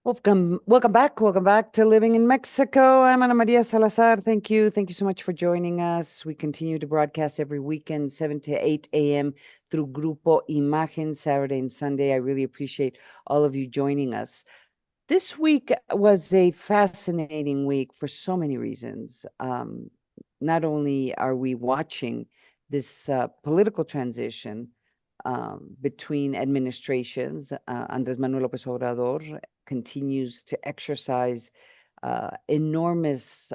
Welcome back to Living in Mexico. I'm Ana Maria Salazar. Thank you so much for joining us. We continue to broadcast every weekend, 7 to 8 a.m. through Grupo Imagen, Saturday and Sunday. I really appreciate all of you joining us. This week was a fascinating week for so many reasons. Not only are we watching this political transition between administrations, Andrés Manuel Lopez Obrador continues to exercise enormous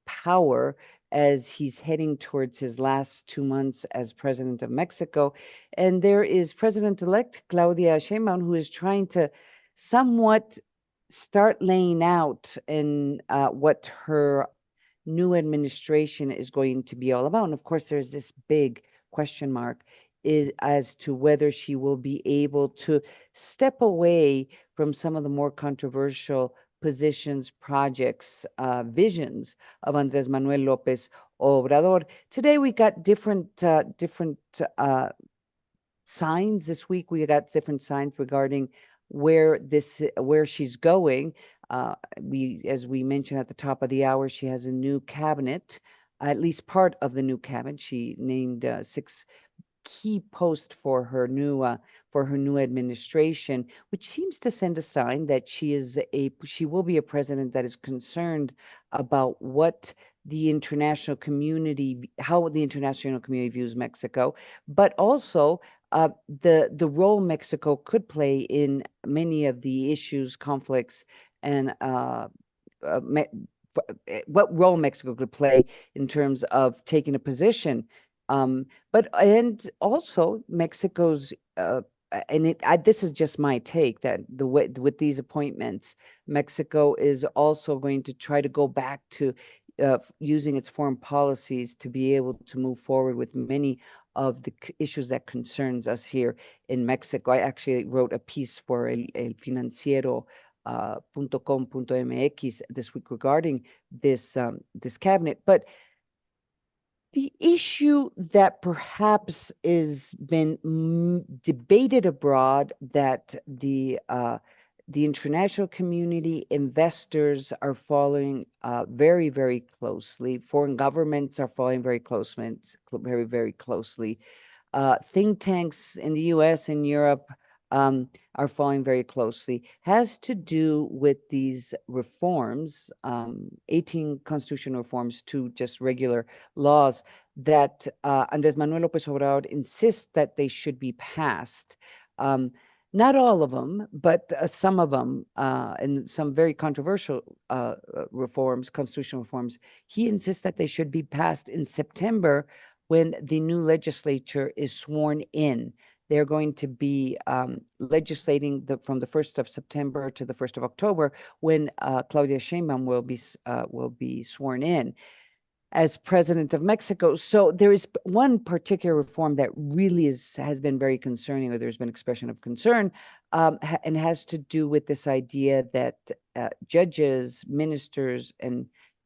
power as he's heading towards his last 2 months as president of Mexico. And there is President-elect Claudia Sheinbaum, who is trying to somewhat start laying out in what her new administration is going to be all about. And of course, there's this big question mark is as to whether she will be able to step away from some of the more controversial positions, projects, visions of Andrés Manuel Lopez Obrador. Today we got different signs. This week we got different signs regarding where she's going. As we mentioned at the top of the hour, she has a new cabinet, at least part of the new cabinet. She named 6 key post for her new administration, which seems to send a sign that she will be a president that is concerned about what the international community, how the international community views Mexico, but also the role Mexico could play in many of the issues, conflicts, and what role Mexico could play in terms of taking a position. And also Mexico's this is just my take, that the way with these appointments, Mexico is also going to try to go back to using its foreign policies to be able to move forward with many of the issues that concerns us here in Mexico. I actually wrote a piece for El Financiero .com.mx this week regarding this cabinet. But the issue that perhaps is been debated abroad, that the international community, investors are following very, very closely. Foreign governments are following very very, very closely. Think tanks in the U.S. and Europe are following very closely, has to do with these reforms, 18 constitutional reforms to just regular laws that Andrés Manuel López Obrador insists that they should be passed. Not all of them, but some of them, and some very controversial reforms, constitutional reforms, he insists that they should be passed in September when the new legislature is sworn in. They're going to be legislating from the 1st of September to the 1st of October, when Claudia Sheinbaum will be sworn in as president of Mexico. So there is one particular reform that really has been very concerning, or there's been expression of concern, and has to do with this idea that judges, ministers,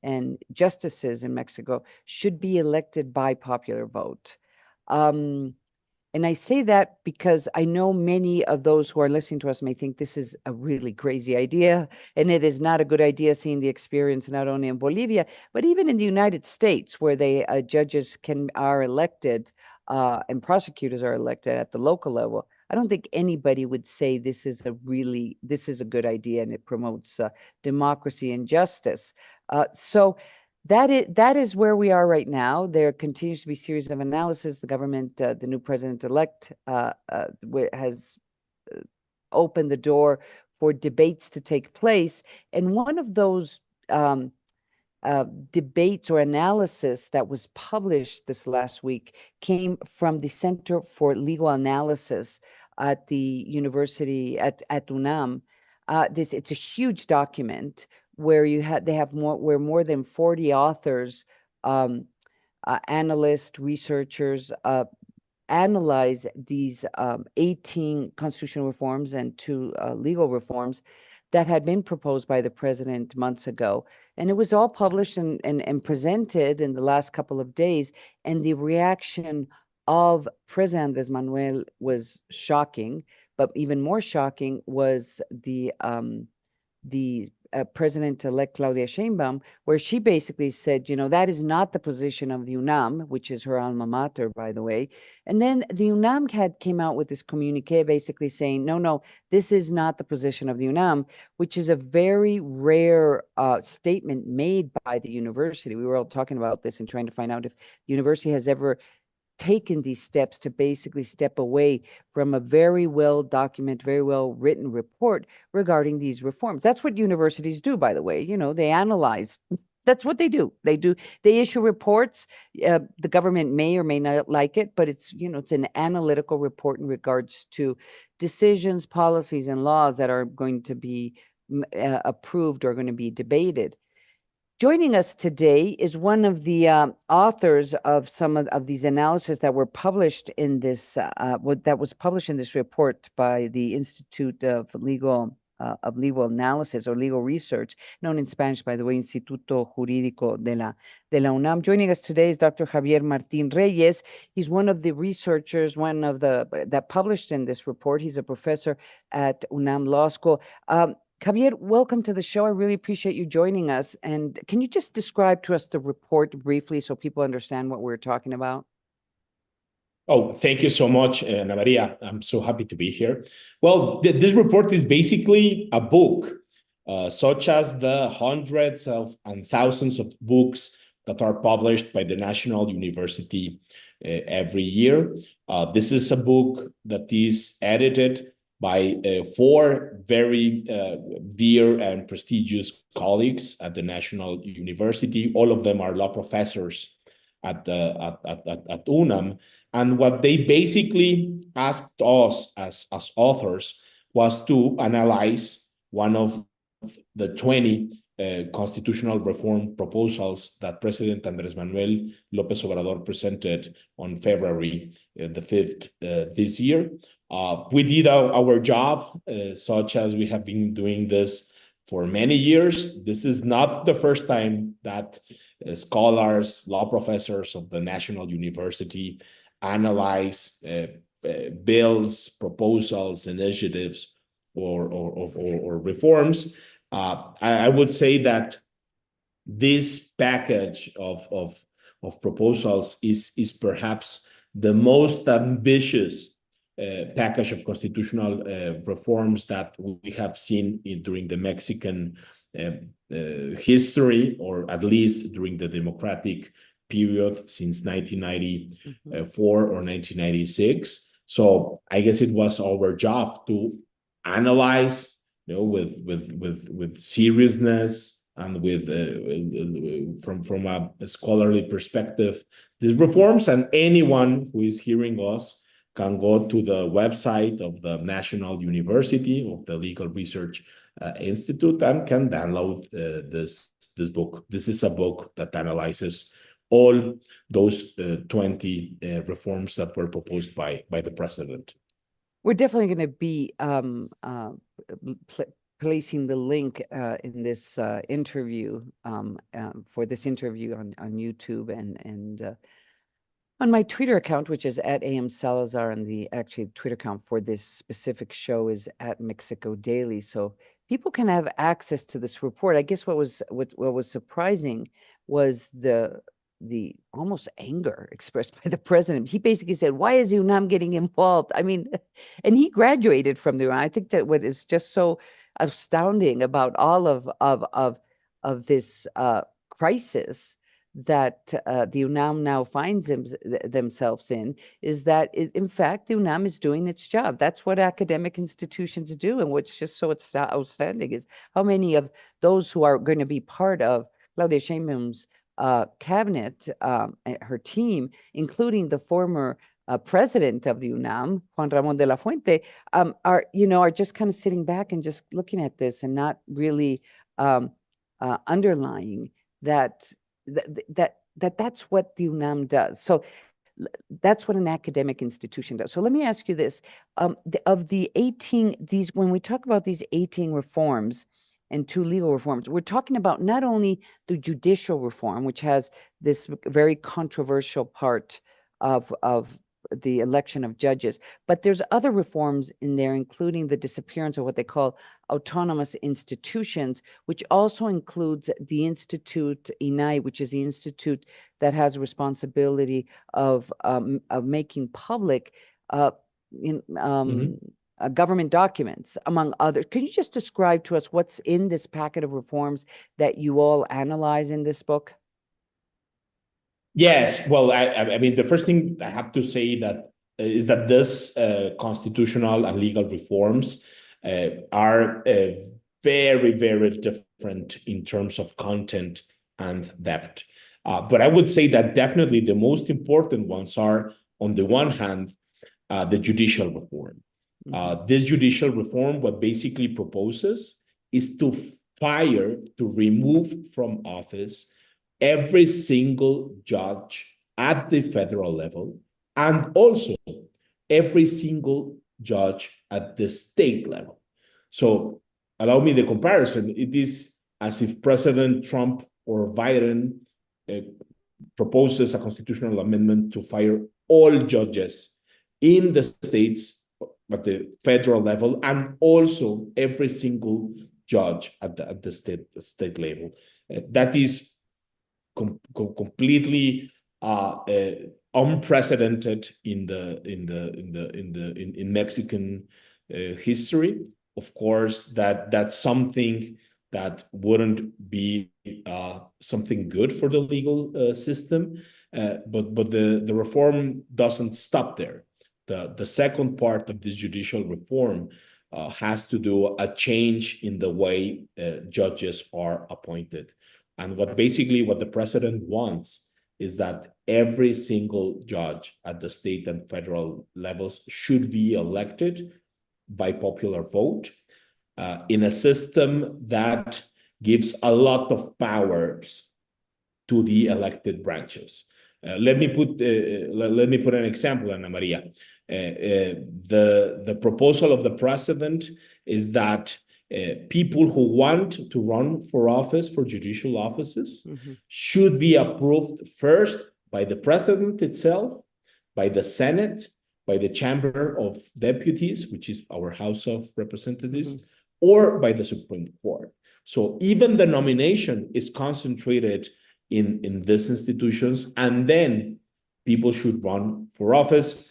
and justices in Mexico should be elected by popular vote. And I say that because I know many of those who are listening to us may think this is a really crazy idea, and it is not a good idea, seeing the experience not only in Bolivia, but even in the United States, where judges are elected and prosecutors are elected at the local level. I don't think anybody would say this is a good idea, and it promotes democracy and justice. So that is where we are right now. There continues to be a series of analysis. The government, the new president-elect, has opened the door for debates to take place. And one of those debates or analysis that was published this last week came from the Center for Legal Analysis at the university at UNAM. It's a huge document where where more than 40 authors, analysts, researchers analyze these 18 constitutional reforms and 2 legal reforms that had been proposed by the president months ago. And it was all published and presented in the last couple of days. And the reaction of President Andrés Manuel was shocking, but even more shocking was the the President-elect Claudia Sheinbaum, where she basically said, that is not the position of the UNAM, which is her alma mater, by the way. And then the UNAM came out with this communique basically saying, no, this is not the position of the UNAM, which is a very rare statement made by the university. We were all talking about this and trying to find out if the university has ever taken these steps to basically step away from a very well documented, very well written report regarding these reforms. That's what universities do, by the way. They analyze. That's what they do. They issue reports. The government may or may not like it, but it's an analytical report in regards to decisions, policies, and laws that are going to be approved or going to be debated. Joining us today is one of the authors of some of these analyses that were published in this that was published in this report by the Institute of Legal Analysis or Legal Research, known in Spanish, by the way, Instituto Jurídico de la UNAM. Joining us today is Dr. Javier Martín Reyes. He's one of the researchers, that published in this report. He's a professor at UNAM Law School. Javier, welcome to the show. I really appreciate you joining us. And can you just describe to us the report briefly so people understand what we're talking about? Oh, thank you so much, Ana Maria. I'm so happy to be here. Well, this report is basically a book, such as the hundreds of and thousands of books that are published by the National University every year. This is a book that is edited by 4 very dear and prestigious colleagues at the National University. All of them are law professors at UNAM. And what they basically asked us as authors was to analyze one of the 20 constitutional reform proposals that President Manuel Lopez Obrador presented on February the 5th this year. We did our job, such as we have been doing this for many years. This is not the first time that scholars, law professors of the National University analyze bills, proposals, initiatives, or reforms. I would say that this package of proposals is perhaps the most ambitious package of constitutional reforms that we have seen during the Mexican history, or at least during the democratic period since 1994 or 1996. So I guess it was our job to analyze, with seriousness and with from a scholarly perspective, these reforms. And anyone who is hearing us can go to the website of the National University of the Legal Research Institute and can download this book. This is a book that analyzes all those 20 reforms that were proposed by the president. We're definitely going to be placing the link in this interview for this interview on YouTube and on my Twitter account, which is at AM Salazar, and the actually Twitter account for this specific show is at Mexico Daily. So people can have access to this report. I guess what was surprising was the almost anger expressed by the president. He basically said, "Why is UNAM getting involved?" I mean, and he graduated from the UNAM. I think that what is just so astounding about all of this crisis that the UNAM now finds themselves in is that, in fact, the UNAM is doing its job. That's what academic institutions do. And what's just so outstanding is how many of those who are going to be part of Claudia Sheinbaum's cabinet, her team, including the former president of the UNAM, Juan Ramón de la Fuente, are just kind of sitting back and just looking at this and not really underlying that's what the UNAM does. So that's what an academic institution does. So let me ask you this: of the 18, when we talk about these 18 reforms and 2 legal reforms, we're talking about not only the judicial reform, which has this very controversial part of the election of judges. But there's other reforms in there, including the disappearance of what they call autonomous institutions, which also includes the Institute INAI, which is the institute that has responsibility of making public in government documents, among others. Can you just describe to us what's in this packet of reforms that you all analyze in this book? Yes, well, I mean, the first thing I have to say that is that this constitutional and legal reforms are very, very different in terms of content and depth. But I would say that definitely the most important ones are, on the one hand, the judicial reform. This judicial reform, what basically proposes is to fire, to remove from office every single judge at the federal level, and also every single judge at the state level. So allow me the comparison. It is as if President Trump or Biden proposes a constitutional amendment to fire all judges in the states at the federal level, and also every single judge at the state level. That is completely unprecedented in Mexican history. Of course, that's something that wouldn't be something good for the legal system, but the reform doesn't stop there. The second part of this judicial reform has to do a change in the way judges are appointed. And what the president wants is that every single judge at the state and federal levels should be elected by popular vote in a system that gives a lot of powers to the elected branches. Let me put an example, Ana Maria. The proposal of the president is that people who want to run for office, for judicial offices, should be approved first by the president itself, by the Senate, by the Chamber of Deputies, which is our House of Representatives, or by the Supreme Court. So even the nomination is concentrated in these institutions, and then people should run for office.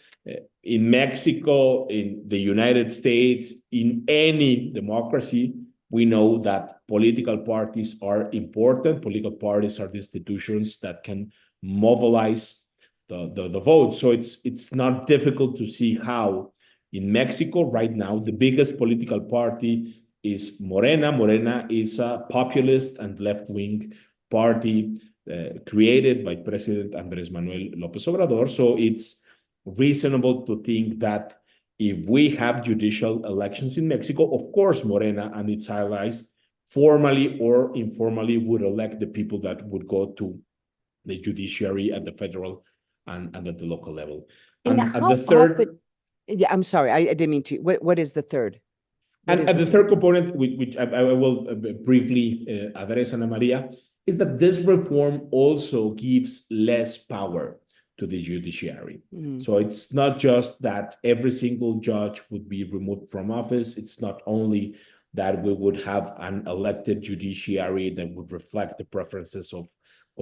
In Mexico, in the United States, in any democracy, we know that political parties are important. Political parties are the institutions that can mobilize the vote. So it's not difficult to see how in Mexico right now, the biggest political party is Morena. Morena is a populist and left-wing party created by President Andrés Manuel Lopez Obrador. So it's reasonable to think that if we have judicial elections in Mexico, of course, Morena and its allies, formally or informally, would elect the people that would go to the judiciary at the federal and at the local level. And the third... Often, yeah, I'm sorry, I didn't mean to. What is the third? And the third component, which I will briefly address, Ana Maria, is that this reform also gives less power to the judiciary. So it's not just that every single judge would be removed from office. It's not only that we would have an elected judiciary that would reflect the preferences of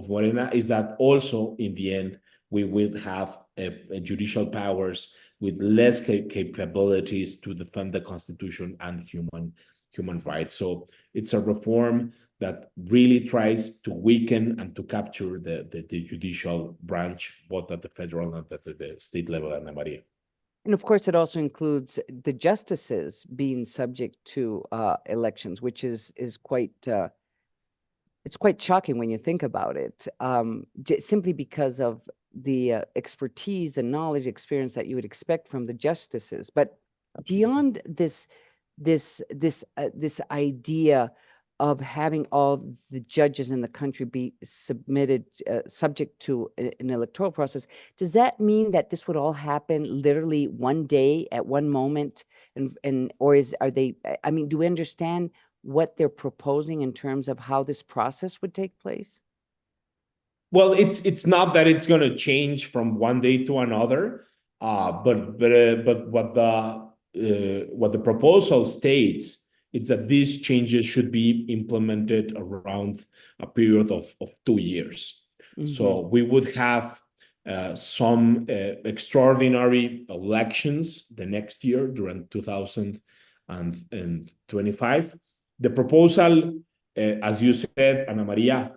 Morena, is that also in the end, we will have a judicial powers with less capabilities to defend the Constitution and human rights. So it's a reform that really tries to weaken and to capture the judicial branch, both at the federal and at the state level, Ana Maria. And of course, it also includes the justices being subject to elections, which is quite it's quite shocking when you think about it, simply because of the expertise and knowledge, experience that you would expect from the justices. But beyond this idea of having all the judges in the country be subject to an electoral process, does that mean that this would all happen literally one day at one moment? Or are they, I mean, do we understand what they're proposing in terms of how this process would take place? Well, it's not that it's going to change from one day to another. But what the proposal states is that these changes should be implemented around a period of 2 years. So we would have some extraordinary elections the next year during 2025. The proposal, as you said, Ana Maria,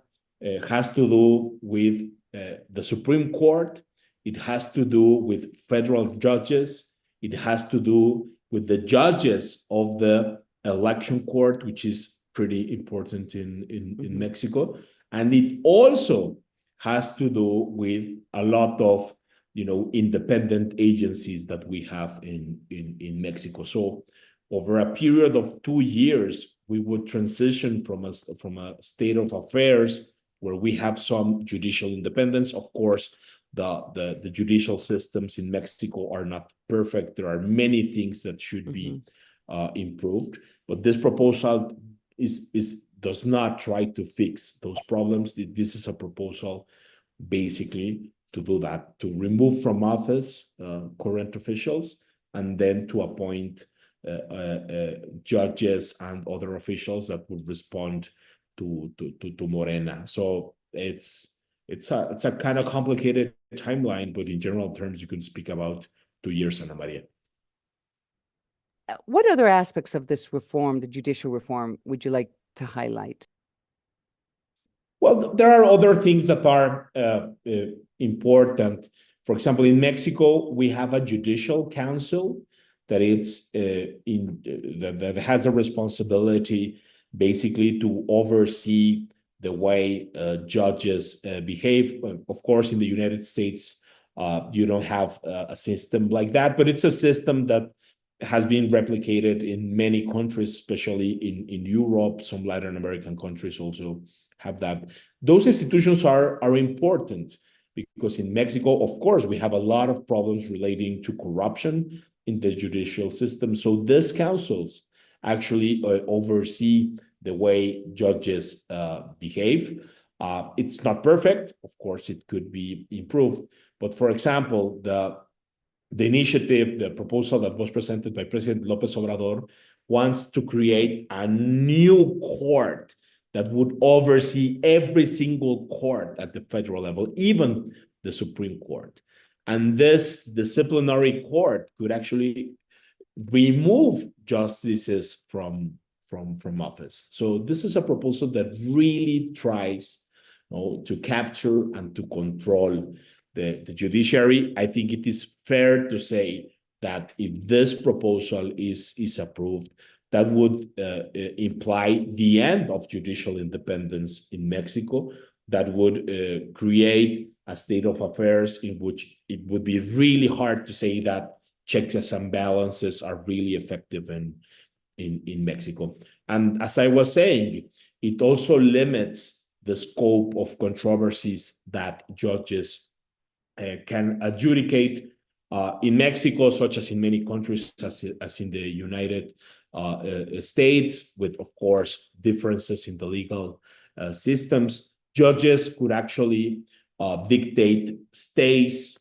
has to do with the Supreme Court. It has to do with federal judges. It has to do with the judges of the election court, which is pretty important in Mexico. And it also has to do with a lot of independent agencies that we have in Mexico. So over a period of 2 years, we would transition from a state of affairs where we have some judicial independence. Of course, the judicial systems in Mexico are not perfect. There are many things that should be improved, but this proposal does not try to fix those problems. This is a proposal basically to do that, to remove from office current officials, and then to appoint judges and other officials that would respond to Morena. So it's a kind of complicated timeline, but in general terms, you can speak about 2 years, Ana Maria. What other aspects of this reform, the judicial reform, would you like to highlight? Well, there are other things that are important. For example, in Mexico, we have a judicial council that that has a responsibility basically to oversee the way judges behave. Of course, in the United States, you don't have a system like that, but it's a system that has been replicated in many countries, especially in Europe. Some Latin American countries also have that. Those institutions are important because in Mexico, of course, we have a lot of problems relating to corruption in the judicial system. So these councils actually oversee the way judges behave. It's not perfect. Of course, it could be improved. But for example, the initiative, the proposal that was presented by President Lopez Obrador wants to create a new court that would oversee every single court at the federal level, even the Supreme Court. And this disciplinary court could actually remove justices from office. So this is a proposal that really tries to capture and to control the judiciary. I think it is fair to say that if this proposal is approved, that would imply the end of judicial independence in Mexico. That would create a state of affairs in which it would be really hard to say that checks and balances are really effective in Mexico. And as I was saying, it also limits the scope of controversies that judges can adjudicate in Mexico, such as in many countries, as in the United States, with, of course, differences in the legal systems. Judges could actually dictate stays,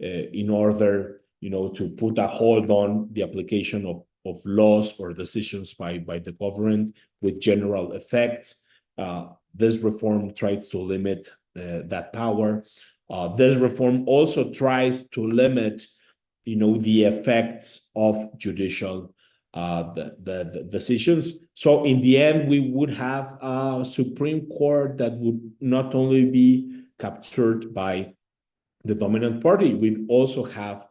in order, to put a hold on the application of laws or decisions by the government with general effects. This reform tries to limit that power. This reform also tries to limit, the effects of judicial the decisions. So in the end, we would have a Supreme Court that would not only be captured by the dominant party, we'd also have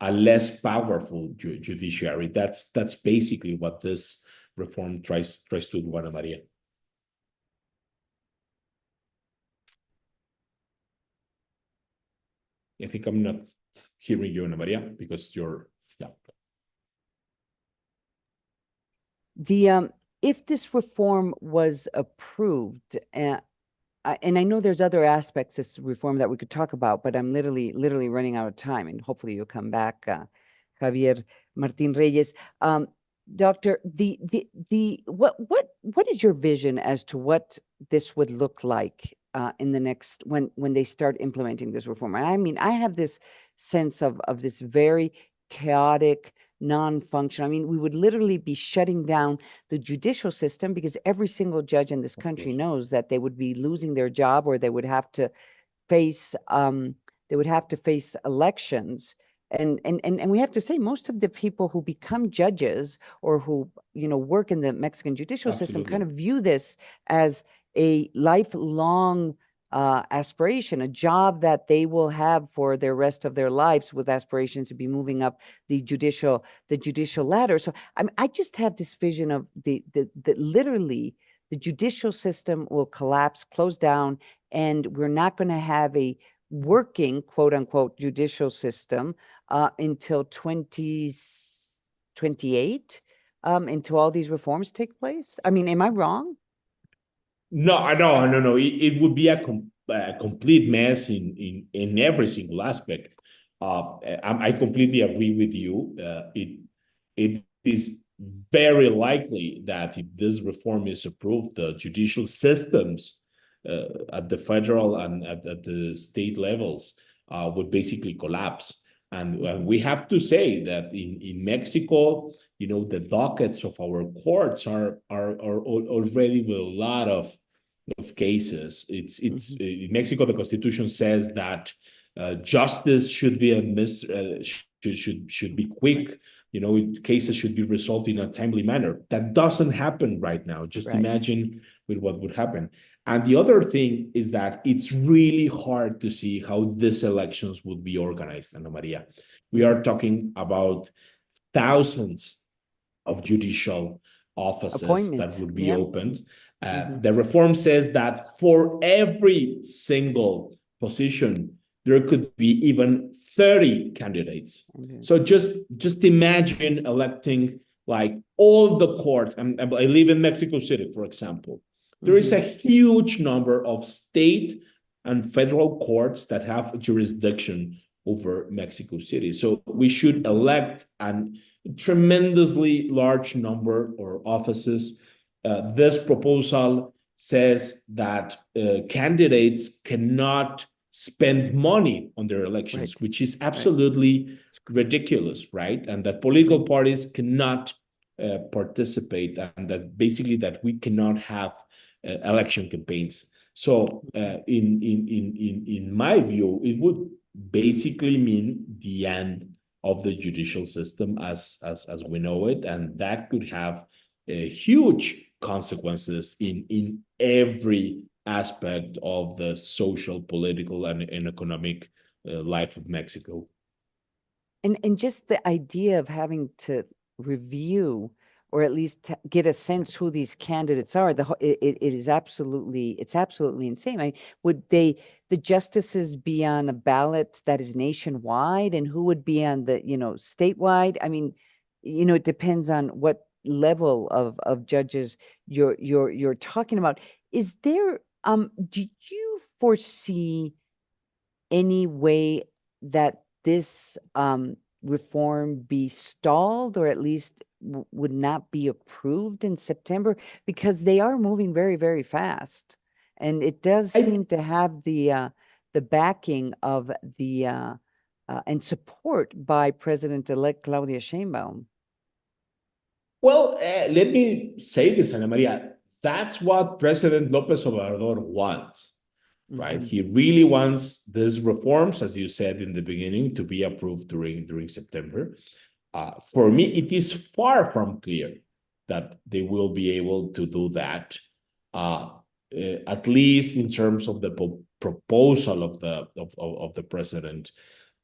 a less powerful judiciary. That's basically what this reform tries to do, Ana Maria. I think I'm not hearing you, Ana Maria, because you're, if this reform was approved, and I know there's other aspects of this reform that we could talk about, but I'm literally running out of time, and hopefully you'll come back, Javier Martin Reyes. Doctor, what is your vision as to what this would look like in the next when they start implementing this reform? I mean, I have this sense of this very chaotic, non-functional. I mean, we would literally be shutting down the judicial system because every single judge in this country knows that they would be losing their job, or they would have to face elections. And we have to say, most of the people who become judges, or who work in the Mexican judicial system, kind of view this as a lifelong aspiration, a job that they will have for the rest of their lives, with aspirations to be moving up the judicial ladder. So I just have this vision of the literally the judicial system will collapse, close down, and we're not going to have a working, quote unquote, judicial system until 2028, until all these reforms take place. I mean, am I wrong? No. It would be a complete mess in every single aspect. I completely agree with you. It is very likely that if this reform is approved, the judicial systems at the federal and at the state levels would basically collapse. And we have to say that in Mexico, the dockets of our courts are already with a lot of cases. It's in Mexico, the Constitution says that justice should be should be quick. Cases should be resolved in a timely manner. That doesn't happen right now. Just imagine with what would happen. And the other thing is that it's really hard to see how these elections would be organized, Ana Maria. We are talking about thousands of judicial offices that would be opened. The reform says that for every single position, there could be even 30 candidates. So just imagine electing like all the courts. I live in Mexico City, for example. There is a huge number of state and federal courts that have jurisdiction over Mexico City. So we should elect a tremendously large number of offices. This proposal says that candidates cannot spend money on their elections, which is absolutely ridiculous, right? And that political parties cannot participate, and that basically that we cannot have election campaigns. So in my view, it would basically mean the end of the judicial system as we know it, and that could have huge consequences in every aspect of the social, political, and economic life of Mexico. And just the idea of having to review, or at least get a sense who these candidates are, it's absolutely insane. Would the justices be on a ballot that is nationwide, and who would be on the statewide? I mean, it depends on what level of judges you're talking about. Is there do you foresee any way that this reform be stalled, or at least would not be approved in September? Because they are moving very, very fast, and it does seem to have the backing of the and support by President-elect Claudia Sheinbaum. Well, let me say this, Ana Maria. That's what President Lopez Obrador wants, right? He really wants these reforms, as you said in the beginning, to be approved during September. For me, it is far from clear that they will be able to do that, at least in terms of the proposal of the president.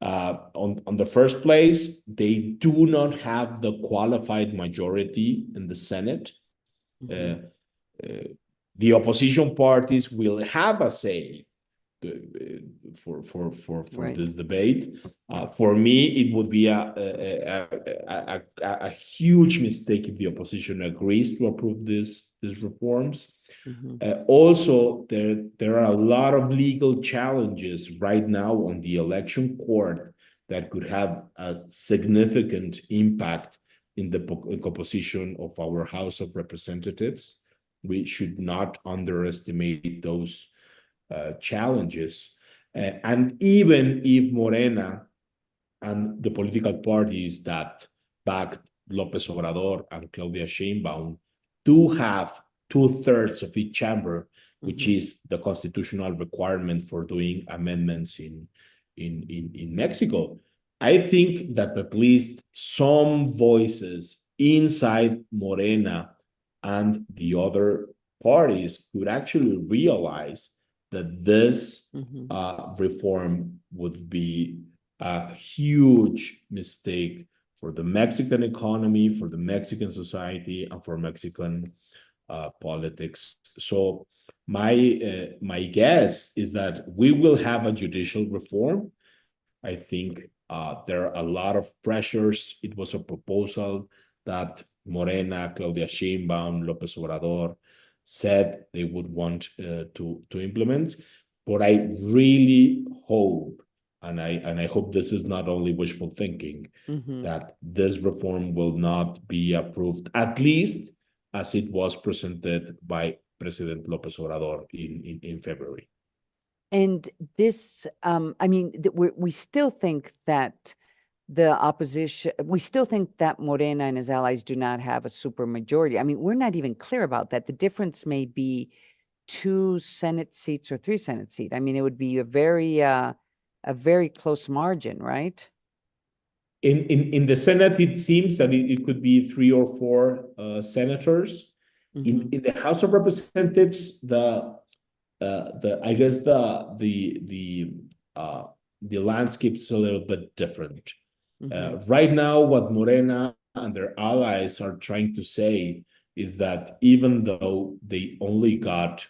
On the first place, they do not have the qualified majority in the Senate. The opposition parties will have a say for this debate. For me, it would be a huge mistake if the opposition agrees to approve these reforms. Also, there are a lot of legal challenges right now on the election court that could have a significant impact in the composition of our House of Representatives. We should not underestimate those challenges. And even if Morena and the political parties that backed Lopez Obrador and Claudia Sheinbaum do have two-thirds of each chamber, which is the constitutional requirement for doing amendments in Mexico. I think that at least some voices inside Morena and the other parties could actually realize that this reform would be a huge mistake for the Mexican economy, for the Mexican society, and for Mexican politics. So my guess is that we will have a judicial reform. I think there are a lot of pressures. It was a proposal that Morena, Claudia Sheinbaum, Lopez Obrador said they would want to implement. But I really hope, and I hope this is not only wishful thinking, that this reform will not be approved, at least as it was presented by President Lopez Obrador in February. And this, I mean, we still think that the opposition, we still think that Morena and his allies do not have a super majority. I mean, we're not even clear about that. The difference may be 2 Senate seats or 3 Senate seats. I mean, it would be a very close margin, right? In the Senate, it seems that it could be 3 or 4 senators. In the House of Representatives, I guess the landscape is a little bit different. Right now, what Morena and their allies are trying to say is that even though they only got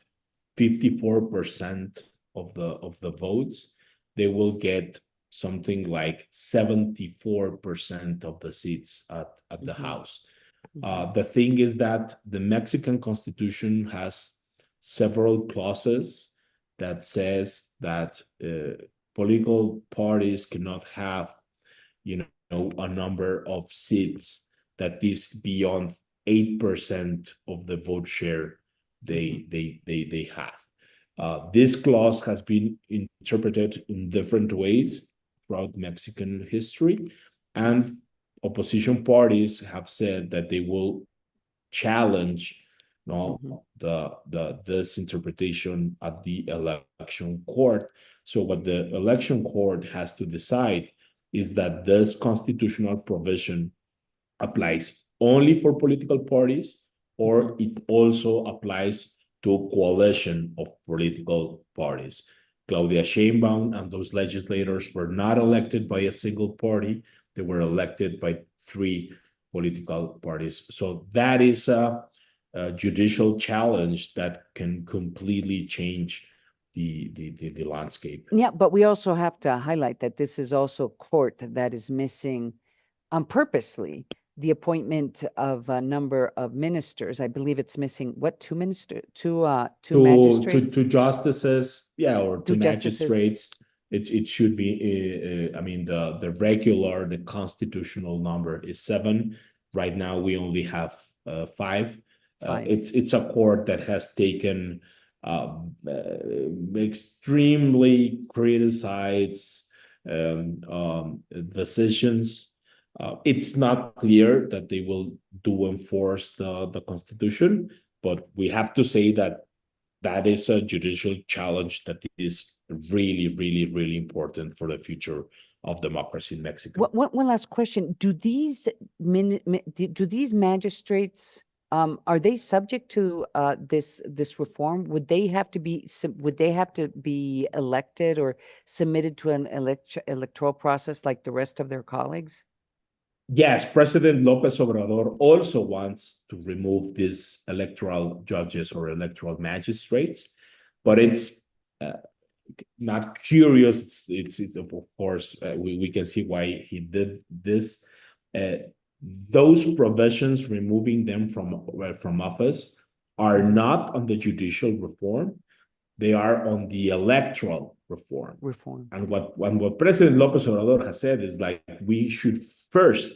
54% of the votes, they will get something like 74% of the seats at the House. The thing is that the Mexican Constitution has several clauses that says that political parties cannot have, a number of seats that is beyond 8% of the vote share they have. This clause has been interpreted in different ways throughout Mexican history, and opposition parties have said that they will challenge this interpretation at the election court. So what the election court has to decide is that this constitutional provision applies only for political parties, or it also applies to a coalition of political parties. Claudia Sheinbaum and those legislators were not elected by a single party. They were elected by 3 political parties. So that is a judicial challenge that can completely change the landscape. Yeah, but we also have to highlight that this is also a court that is missing purposely the appointment of a number of ministers. I believe it's missing what, 2 ministers, 2 magistrates, 2 justices, or 2 justices. magistrates. It should be. I mean, the regular, the constitutional number is 7. Right now, we only have 5. It's a court that has taken extremely criticized decisions. It's not clear that they will enforce the Constitution, but we have to say that is a judicial challenge that is really, really, really important for the future of democracy in Mexico. One last question: do these magistrates, are they subject to this reform? Would they have to be elected or submitted to an electoral process like the rest of their colleagues? Yes, President Lopez Obrador also wants to remove these electoral judges or electoral magistrates, but it's not curious. It's of course, we can see why he did this. Those provisions, removing them from office, are not on the judicial reform. They are on the electoral reform. And what President Lopez Obrador has said is like, we should first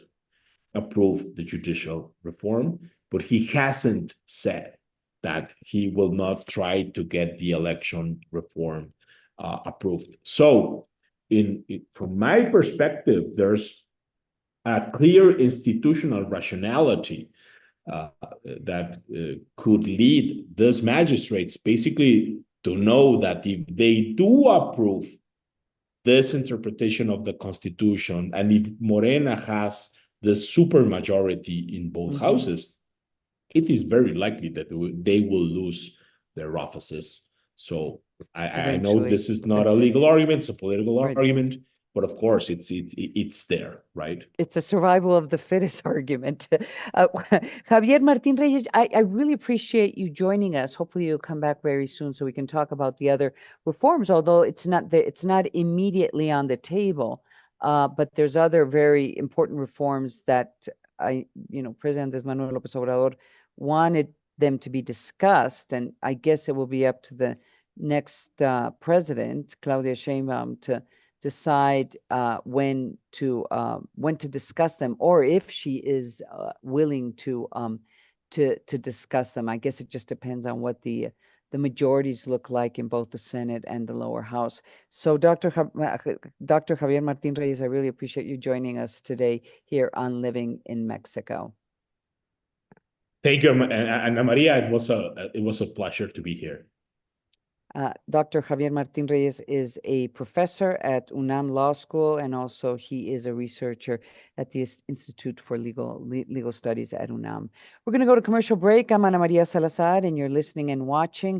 approve the judicial reform, but he hasn't said that he will not try to get the election reform approved. So from my perspective, there's a clear institutional rationality that could lead these magistrates basically to know that if they do approve this interpretation of the Constitution, and if Morena has the supermajority in both houses, it is very likely that they will lose their offices. So I know this is not a legal argument, it's a political argument, but of course it's there, right? It's a survival of the fittest argument. Javier Martin Reyes, I really appreciate you joining us. Hopefully you'll come back very soon so we can talk about the other reforms, although it's not immediately on the table. But there's other very important reforms that President Manuel Lopez Obrador wanted them to be discussed, and I guess it will be up to the next president, Claudia Sheinbaum, to decide when to discuss them, or if she is willing to discuss them. I guess it just depends on what the majorities look like in both the Senate and the lower house. So Dr. Javier Martin Reyes, I really appreciate you joining us today here on Living in Mexico. Thank you, Ana Maria. It was a pleasure to be here. Dr. Javier Martin Reyes is a professor at UNAM Law School, and also he is a researcher at the Institute for Legal Studies at UNAM. We're going to go to commercial break. I'm Ana Maria Salazar, and you're listening and watching